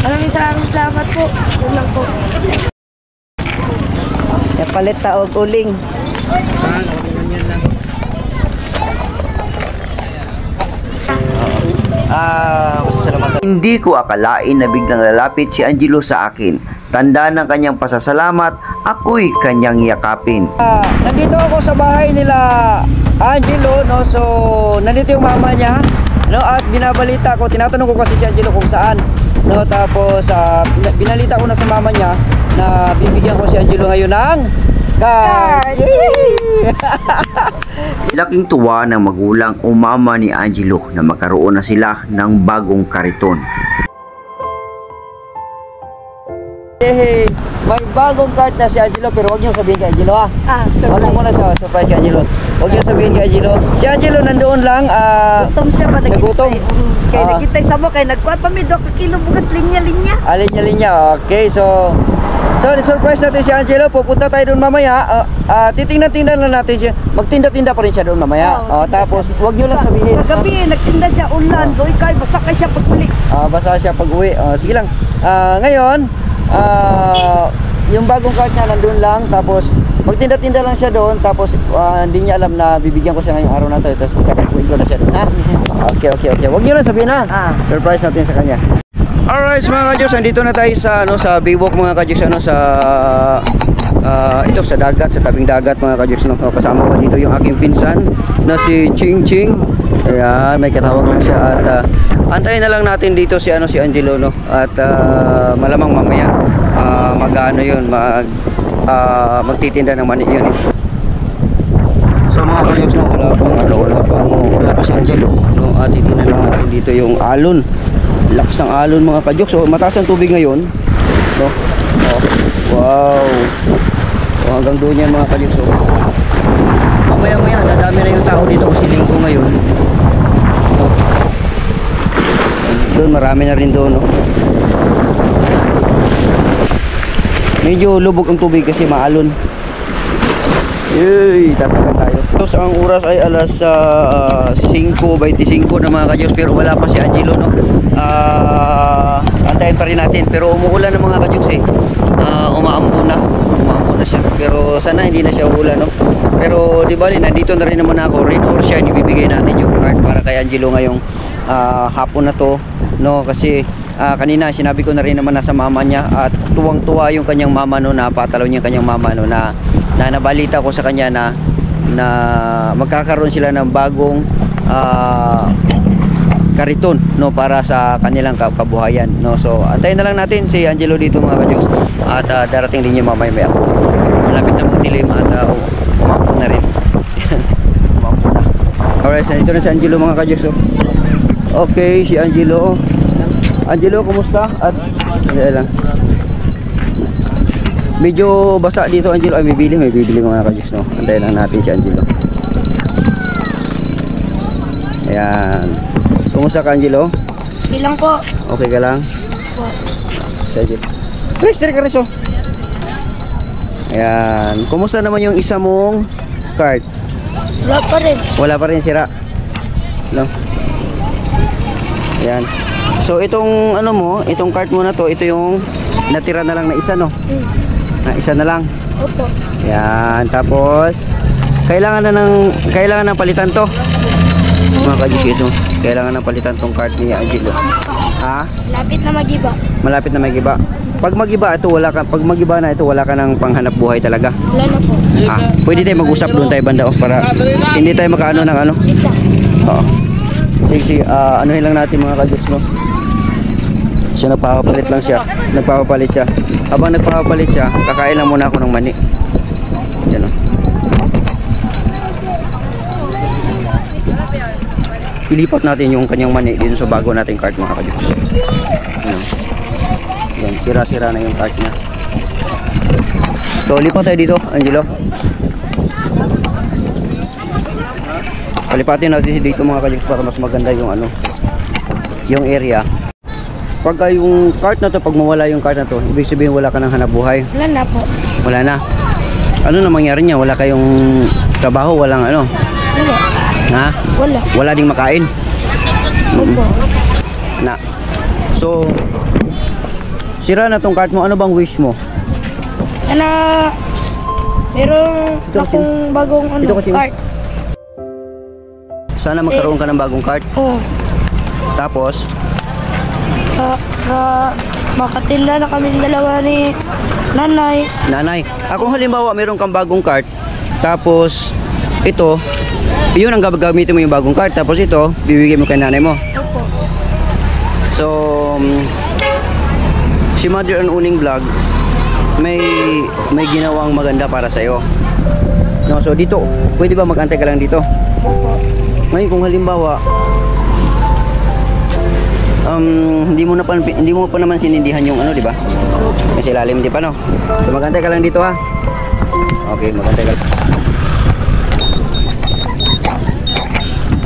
Maraming salamat po. Yun lang po. Palit taog uling. Hindi ko akalain na biglang lalapit si Angelo sa akin. Tanda ng kanyang pasasalamat, ako'y kanyang yakapin. Nandito ako sa bahay nila Angelo, no? So, nandito yung mama niya, no? At binabalita ko, tinatanong ko kasi si Angelo kung saan, no? Tapos, binalita ko na sa mama niya na bibigyan ko si Angelo ngayon ng card. Laking tuwa ng magulang o mama ni Angelo na magkaroon na sila ng bagong kariton. Hey, may bagong card na si Angelo, pero huwag niyo sabihin kay Angelo, ha? Huwag mo muna sa surprise kay Angelo. Huwag niyo sabihin kay Angelo. Si Angelo nandoon lang, Gutom siya pa. nagutom. Kaya nakitay sa mo, kaya nagpapamido ka kilo bukas linya-linya. Linya-linya. Okay, so surprise natin si Angelo. Pupunta tayo doon mamaya. Titingnan-tingnan lang natin siya. Magtinda-tinda pa rin siya doon mamaya. Tapos huwag niyo lang sabihin. Kagabi, nagtinda siya ulan. Doy kay basa ka siya pag-uli. Basa siya pag-uwi. Sige lang. Ngayon, yung bagong card niya nandun lang. Tapos magtinda-tinda lang siya doon. Tapos hindi niya alam na bibigyan ko siya ngayong araw na to. Tapos kakakuin ko na siya doon, ha? Okay. Huwag niyo lang sabihin, ha? Surprise natin sa kanya. Alright mga kadyos, andito na tayo sa sa Baywalk mga kadyos, ito sa dagat, sa tabing dagat mga kadyos, no? Kasama ko dito yung aking pinsan na si Ching Ching. Ayan, may katawag lang siya at antayin na lang natin dito si si Angelo, no? At malamang mamaya magtitinda ng mani yun. So mga kadyos, no, wala pa si Angelo, no? At titingnan lang natin dito yung alon. Lakas ng alon mga kadyok. So mataas ang tubig ngayon, no? Wow. Hanggang doon yan mga kadyok. So mamaya dadami na yung tao dito kasi linggo ngayon, no? Doon marami na rin doon, no? Medyo lubog ang tubig kasi maalon. Tatakan tayo. So ang oras ay alas 5:25 na mga kadyos, pero wala pa si Angelo, no? Antayin pa rin natin, pero umuulan ng mga kadyos, umaambo na siya, pero sana hindi na siya uulan, no? Pero di bali, nandito na rin naman ako, rain or shine, ibibigay natin yung card para kay Angelo ngayong hapon na to, no? Kasi kanina sinabi ko na rin naman nasa mama niya at tuwang-tuwa yung kanyang mama, no? Napatalo niya yung kanyang mama, no? Na nabalita ko sa kanya na magkakaroon sila ng bagong kariton, no, para sa kanilang kabuhayan, no. So antayin na lang natin si Angelo dito mga kadyos, at darating din yung mamaya. Malapit na magdilim at umampo na rin. Umampo na. Alright, so ito na si Angelo mga kadyos. Okay, si Angelo. Angelo, kumusta? At lang. Medyo basa dito Angelo. Ay, may bibili mga kadyos, no. Antayin lang natin si Angelo. Ayan. Kumusta ka Angelo? Bilang po. Okay ka lang? Po. Sige. Register ka rin so. Ayan. Kumusta naman yung isa mong card? Wala pa rin. Wala pa rin, sira. No? Ayan. So itong itong card mo na to, ito yung natira na lang na isa, no? Isa na lang. Opo. Ayan. Tapos kailangan ng palitan to. Mga kadyos, ito kailangan ng palitan tong card ni Angelo. Malapit na magiba. Malapit na magiba. Pag magiba ito, pag magiba na ito, wala ka ng panghanap buhay talaga. Wala na po. Pwede tayo mag-usap doon tayo banda, para hindi tayo makaano ng ano. Oo. Sige, anuhin lang natin mga kadyos, no. Siya nagpapapalit lang siya. Nagpapapalit siya. Habang nagpapapalit siya, kakain lang muna ako ng mani. Yan, no. Ilipat natin yung kanyang mani dito sa bago nating cart mga kadyos. Yan, sira-sira na yung cart niya. So lipat tayo dito Angelo. Palipatin natin dito mga kadyos para mas maganda yung yung area. Pagka yung cart na to, pag mawala yung cart na to, ibig sabihin wala ka ng hanap buhay. Wala na po. Wala na. Ano na mangyari niya? Wala kayong trabaho, walang ano? Wala. Ha? Wala. Wala ding makain. Opo. Na. So sira na tong cart mo. Ano bang wish mo? Sana merong Ito, akong bagong Ito kasi- cart. Sana magkaroon ka ng bagong cart. Oo. Tapos, Makatinda na kami dalawa ni nanay. nanay, kung halimbawa meron kang bagong cart, tapos ito, yun ang gagamitin mo yung bagong cart, tapos ito, bibigay mo kay nanay mo. Opo. So, si Mother and Uning Vlog, may ginawang maganda para sa'yo. No, so dito, pwede ba mag-antay ka lang dito? Opo. Ngayon kung halimbawa, hindi mo pa naman sinindihan yung ano, di ba? Kasi lalim di pa, no? So mag-antay ka lang dito, ha? Okay, mag-antay ka lang.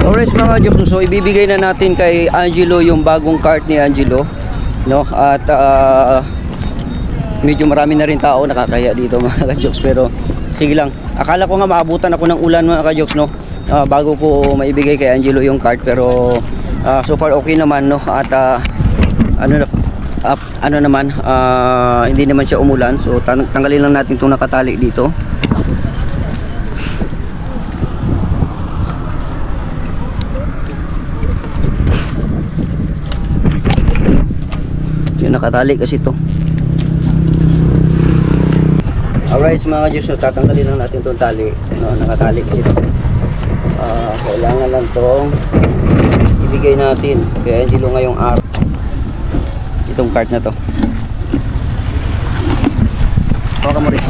Alright mga Diyos, so ibibigay na natin kay Angelo yung bagong cart ni Angelo, no? At medyo marami na rin tao nakakaya dito mga Kajoks, pero sige lang, akala ko nga maabutan ako ng ulan mga Kajoks, no? Bago ko maibigay kay Angelo yung cart, pero so far okay naman, no? At ano naman, hindi naman siya umulan, so tanggalin lang natin itong nakatali dito. Yung nakatali kasi ito. Alright mga Diyos, so tatanggalin lang natin itong tali, no, nakatali kasi ito. Kailangan lang itong ibigay natin kay Angelo ngayong araw, itong cart na to. Baka mo rin.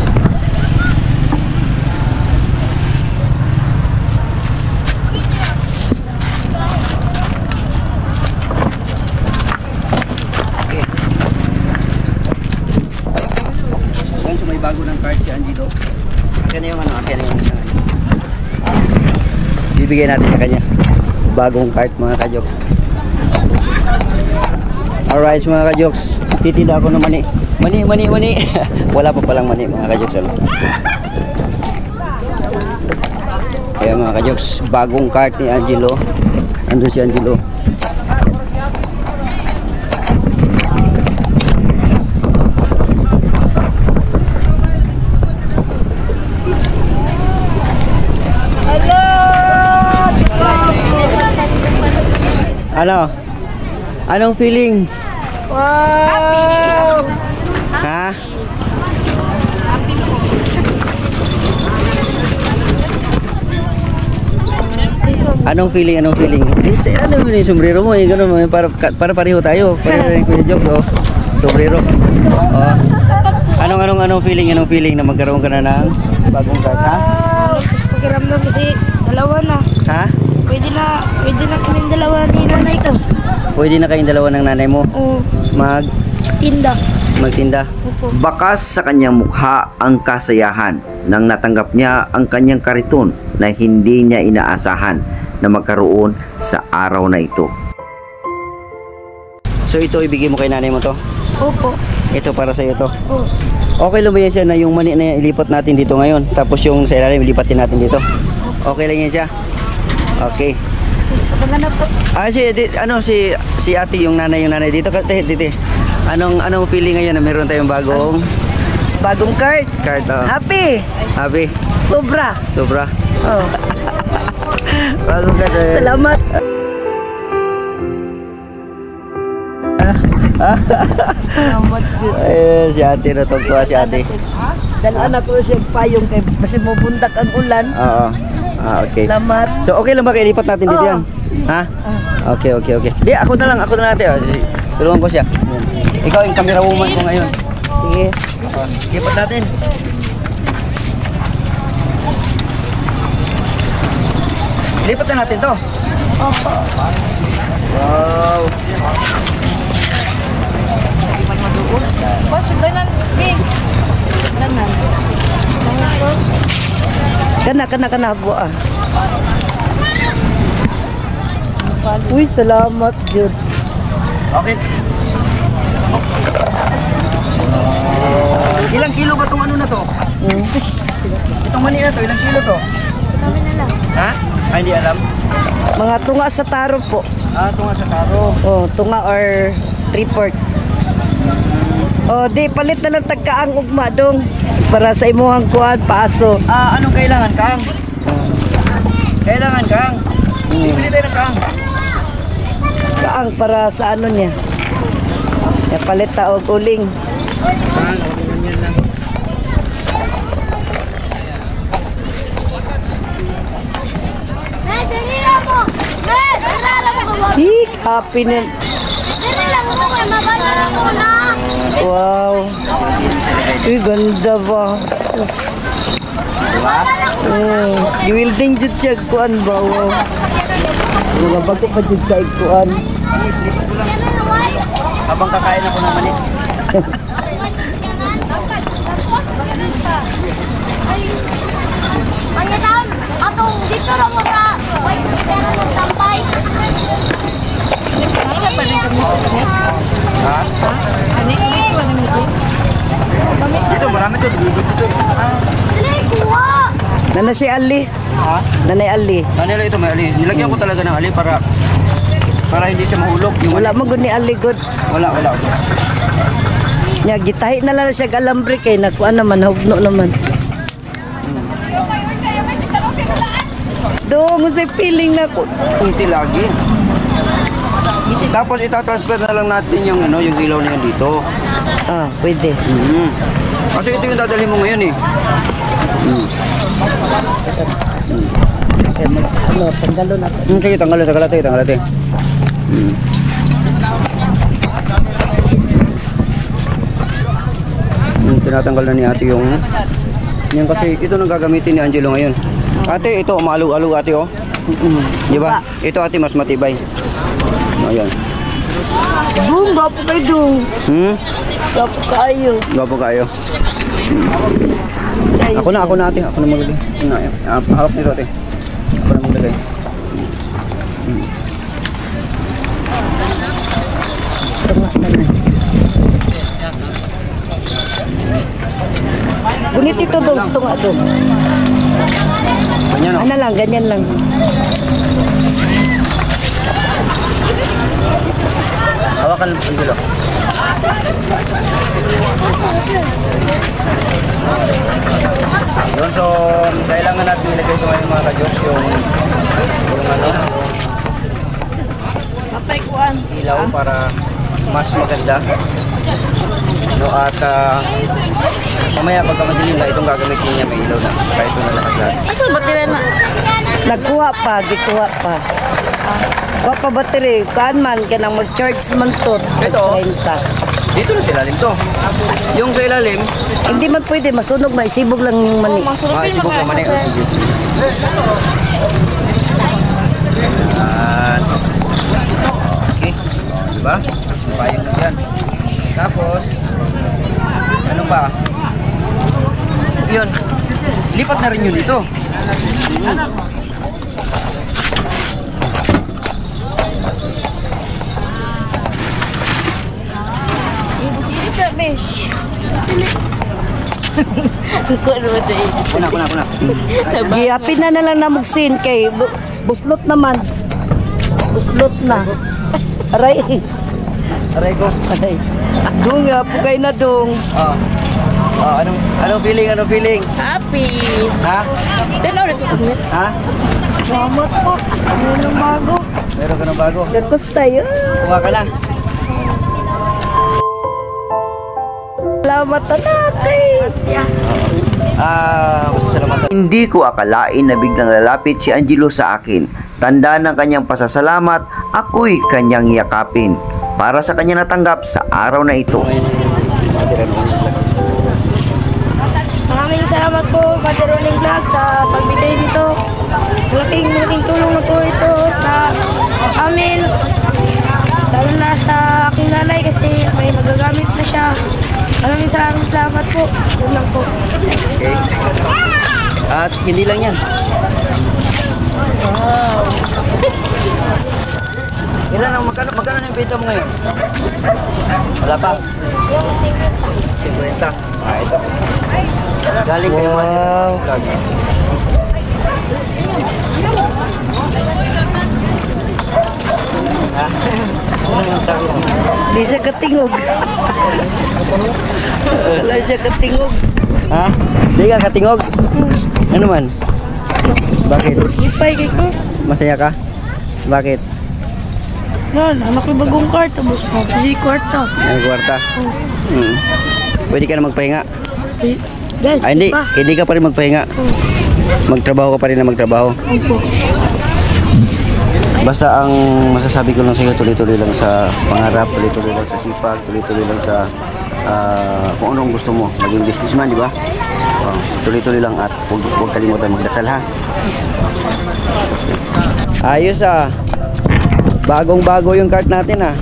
So may bago ng card si Angelo. Akin na yung ano, akin na yung isa. Bibigay natin sa kanya bagong card mga Kajoks. Alright mga Kajoks, titinda ako ng mani. Mani. Wala pa palang mani mga Kajoks, ano? Kaya mga Kajoks, bagong card ni Angelo. Andun si Angelo. Ano? Anong feeling? Wow! Ha? Anong feeling? Ano mo yung sombrero mo? Ganun mo, para pareho tayo. Pareho rin Kuya Jokes, oh. Sombrero. Oh. Anong feeling na magkaroon ka na ng bagong card, ha? Pakiramdam kasi dalawa na. Ha? Pwede na kami dalawa ni nanay ko. Pwede na kayong dalawa ng nanay mo Oo. magtinda. Opo. Bakas sa kanyang mukha ang kasayahan nang natanggap niya ang kanyang kariton na hindi niya inaasahan na magkaroon sa araw na ito. So ito, ibigay mo kay nanay mo to? Opo. Ito para sa iyo to? Oo. Okay lang ba yan siya na yung mani na ilipat natin dito ngayon, tapos yung sa ilalim ilipatin natin dito? Okay lang yan siya? Okay. Si ate yung nanay dito dito. Anong feeling ngayon na meron tayong Bagong card. card? Oh. Happy. Happy. Sobra. Oh. Bagong card. Salamat. Salamat, Jud. Ay, si ate natugtuwa si ate. Dalaan ako siya payong kay kasi mabundak ang ulan. Oo. Okay. Salamat. So okay lang ba kayo lipat natin dito yan? Ha? Okay. Di, ako na lang ate. Oh. Tulungan ko siya. Yan. Ikaw yung camera woman ko ngayon. Sige. Lipat natin. Lipat na natin to. Opo. Wow. Pasudanan, Bing. Kana buah. Uy, salamat, Jud. Okay. Ilang kilo ba itong ano na to? Itong mani na to, ilang kilo to? Ha? Ay, hindi alam. Mga tunga sa taro po. Tunga sa karo. Oh, tunga or 3/4. O, di, palit na lang tagkaang ugma dong. Para sa imuhang kuan, paaso. Anong kailangan, Kang? Kailangan, Kang. Bibili tayo ng Kang. Kaang para sa ano niya. Ya, palit ta og uling. Kang, ganyan lang. Hi, happy na. Wow. Uy, ganda ba? Giwilding jud siya kuan ba? Wow. Mga bago pa jud kay kuan. Lipat ko lang. Habang kakain ako ng mani. Atong dito lang mo ka. Wait, pero nung tampay. Ha? Dito, marami to. Dito. Dili, kuha. Nana si Ali. Ha? Nanay Ali. Kanila ito may ali. Nilagyan ko talaga ng ali para hindi siya mahulog. Yung Wala mo gud ni Ali gud. Wala. Nya gitahi na lang siya alambre kay nakuan naman hugno naman. Dong sa feeling na ko. Ngiti lagi. Tapos itatransfer na lang natin yung yung ilaw na yan dito. Pwede. Kasi ito yung dadalhin mo ngayon eh. Tanggalon natin. Sige, tanggalin. Tinatanggal na ni ate yung yan kasi ito nang gagamitin ni Angelo ngayon. Ate, ito umalu-alu ate oh. Di ba? Ito ate mas matibay. Ayan. Dong, gapo kayo dong. Gapo kayo. Gapo kayo. Ako na ate. Ako na maglagay. Harap nito ate. Ako na maglagay. Gunit ito dong, gusto nga dong. Ganyan oh. Ano lang, ganyan lang. Hawakan Angelo. Yun, so kailangan natin ilagay ito ngayon mga ka-Diyos yung ilaw para mas maganda. No, at mamaya pagka madilim na itong gagamitin niya may ilaw na. Kaya ito na lahat. Asa ba nila na? Nagkuha pa, gikuha pa. Kuha pa battery, kaan man, kanang mag-charge man to. Ito? 30. Dito na sa ilalim to. Yung sa ilalim, Hindi man pwede, masunog, maisibog lang yung mani. sibog naman eh. Yan. Okay. Diba? Payong na dyan. Tapos, ano pa? Yun. Lipat na rin yun dito. Kuna. Giyapin na lang namugsin kay buslot naman. Buslot na. Aray. Aray ko. Aray. Dung, pugay na dung. Anong feeling? Happy. Ha? Tanaw na ito. Ha? Salamat po. Ano bago? Meron ka ng bago? Gakos tayo. Kuha ka na. Salamat tanakay. Salamat. Hindi ko akalain na biglang lalapit si Angelo sa akin. Tanda ng kanyang pasasalamat, ako'y kanyang yakapin para sa kanya natanggap sa araw na ito. Maraming salamat po, Father Rolling Vlog, sa pagbigay nito. Malaking tulong na po ito sa amin. Lalo na sa aking nanay kasi may magagamit na siya. Maraming salamat po. Yun lang po. Okay. At hindi lang yan. Wow. Ilan ang magkano na yung benta mo ngayon? Wala pa. 50. Ito. Galing kayo mga Di siya katingog. Wala siya katingog. Ha? Di ka katingog? Ano man? Bakit? Ipay kay ko. Masaya ka? Bakit? Yan, anak ko bagong kwarta, boss mo. Sige, kwarta. Ay, kwarta. Pwede ka na magpahinga. Guys, Ay, hindi ka pa rin magpahinga. Magtrabaho ka pa rin na magtrabaho. Opo. Basta ang masasabi ko lang sa iyo, tuloy-tuloy lang sa pangarap, tuloy-tuloy lang sa sipag, tuloy-tuloy lang sa kung anong gusto mo. Maging businessman, di ba? Tuloy-tuloy lang at huwag kalimutan magdasal, ha? Ayos ah. Bagong-bago yung cart natin ah.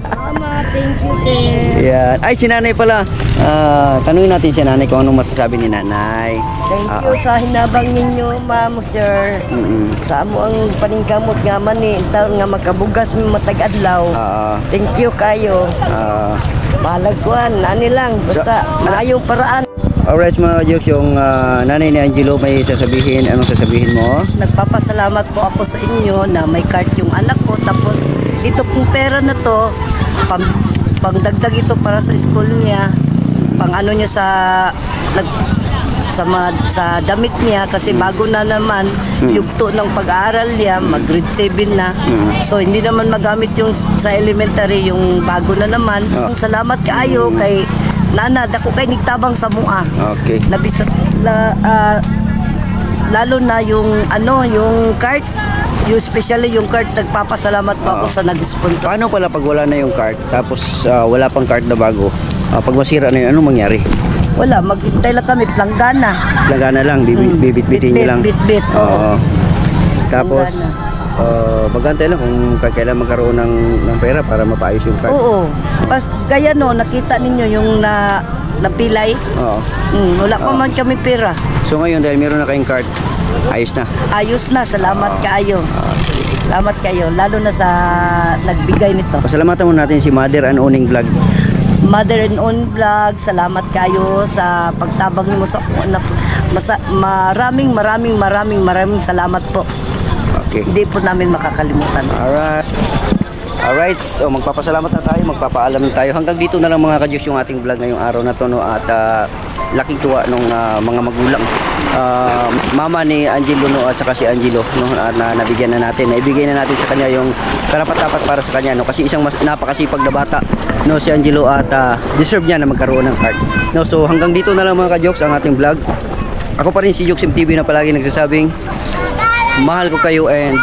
Mama, thank you, sir. Yan. Ay, si nanay pala. Tanungin natin si nanay kung anong masasabi ni nanay. Thank you sa hinabang ninyo, ma'am, sir. Sa amo ang paningkamot nga man ni taon nga makabugas mo matag-adlaw. Thank you kayo. Malagkuan, ani lang. Basta maayong paraan. Alright mga jokes, yung nanay ni Angelo may sasabihin. Anong sasabihin mo? Nagpapasalamat po ako sa inyo na may card yung anak ko. Tapos ito pong pera na to, pangdagdag ito para sa school niya. Pang ano niya sa damit niya kasi bago na naman yugto ng pag-aaral niya, mag grade 7 na. So hindi naman magamit yung sa elementary, yung bago na naman. Salamat kaayo kay Nana, dako kay nigtabang sa mua. Okay. Nabisa lalo na yung yung card, yung especially yung card, nagpapasalamat po ako sa nag-sponsor. Paano pala pag wala na yung cart tapos wala pang cart na bago? Pag masira na yun, anong mangyari? Wala, maghintay lang kami, planggana. Planggana lang, bibit-bitin nyo lang. Bit-bit, Oo. Tapos, Planggana. magantay lang kung kailan magkaroon ng pera para mapaayos yung cart. Oo. Pas gaya no, nakita ninyo yung napilay. Oo. Wala pa man kami pera. So ngayon dahil meron na kayong cart, ayos na. Ayos na, salamat kaayo. Salamat kayo, lalo na sa nagbigay nito. Pasalamatan mo natin si Mother and Owning Vlog. Mother and Own Vlog, salamat kayo sa pagtabang mo sa anak. Maraming salamat po. Okay. Hindi po namin makakalimutan. Alright, so magpapasalamat na tayo, magpapaalam na tayo. Hanggang dito na lang mga ka-Diyos yung ating vlog ngayong araw na to, no? At laking tuwa nung mga magulang. Mama ni Angelo, no? At saka si Angelo, no? Na nabigyan na natin, naibigay na natin sa kanya yung karapat-dapat para sa kanya, no? Kasi isang napakasipag na bata, no? Si Angelo, at deserve niya na magkaroon ng card, no? So hanggang dito na lang mga ka-Jokes ang ating vlog. Ako pa rin si Jokes TV na palagi nagsasabing mahal ko kayo and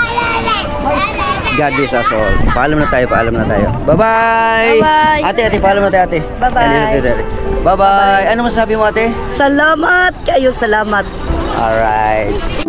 God bless us all. Paalam na tayo. Bye-bye! Bye-bye! Ate, paalam na tayo, ate. Bye-bye! Bye-bye! Ano masasabi mo, ate? Salamat kayo, salamat. Alright.